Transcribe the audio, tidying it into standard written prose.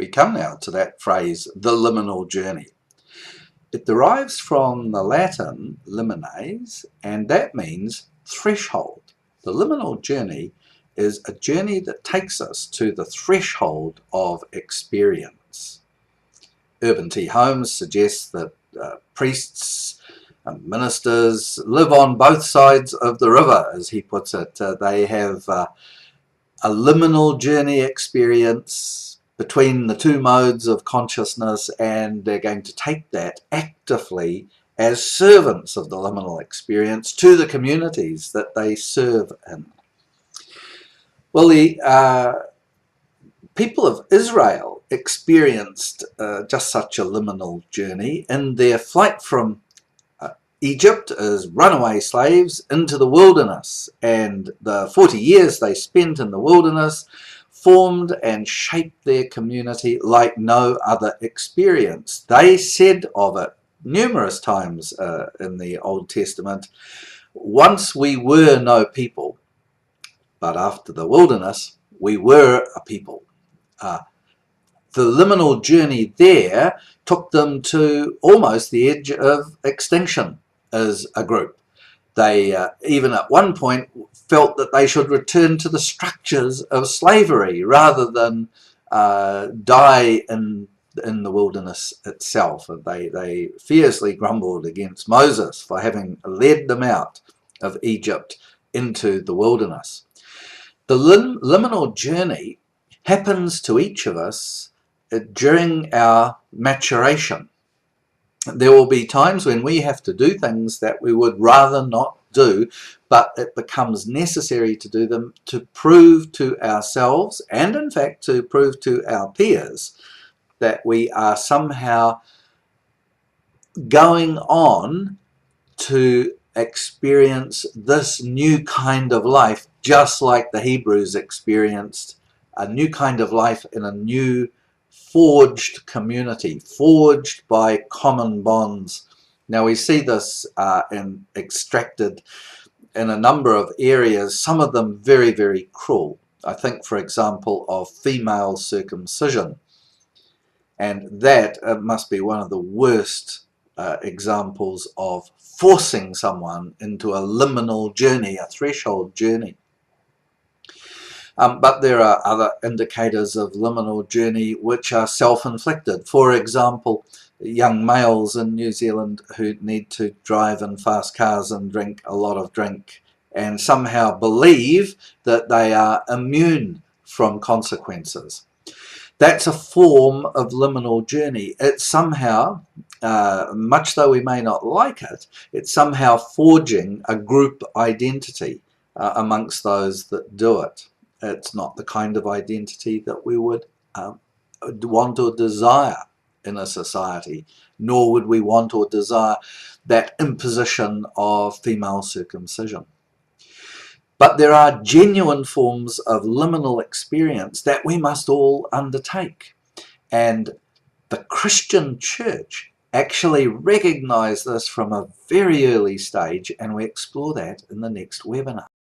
We come now to that phrase, the liminal journey. It derives from the Latin limines, and that means threshold. The liminal journey is a journey that takes us to the threshold of experience. U T Holmes suggests that priests and ministers live on both sides of the river, as he puts it. They have a liminal journey experience between the two modes of consciousness, and they're going to take that actively as servants of the liminal experience to the communities that they serve in. Well, the people of Israel experienced just such a liminal journey in their flight from Egypt as runaway slaves into the wilderness, and the 40 years they spent in the wilderness formed and shaped their community like no other experience. They said of it numerous times in the Old Testament, once we were no people, but after the wilderness we were a people. The liminal journey there took them to almost the edge of extinction as a group. They even at one point felt that they should return to the structures of slavery rather than die in the wilderness itself. They fiercely grumbled against Moses for having led them out of Egypt into the wilderness. The liminal journey happens to each of us during our maturation. There will be times when we have to do things that we would rather not do, but it becomes necessary to do them to prove to ourselves, and in fact to prove to our peers, that we are somehow going on to experience this new kind of life, just like the Hebrews experienced a new kind of life in a new forged community, forged by common bonds. Now we see this extracted in a number of areas, some of them very, very cruel. I think, for example, of female circumcision, and that must be one of the worst examples of forcing someone into a liminal journey, a threshold journey. But there are other indicators of liminal journey which are self-inflicted. For example, young males in New Zealand who need to drive in fast cars and drink a lot of drink and somehow believe that they are immune from consequences. That's a form of liminal journey. It's somehow, much though we may not like it, it's somehow forging a group identity amongst those that do it. It's not the kind of identity that we would want or desire in a society, nor would we want or desire that imposition of female circumcision. But there are genuine forms of liminal experience that we must all undertake. And the Christian church actually recognized this from a very early stage, and we explore that in the next webinar.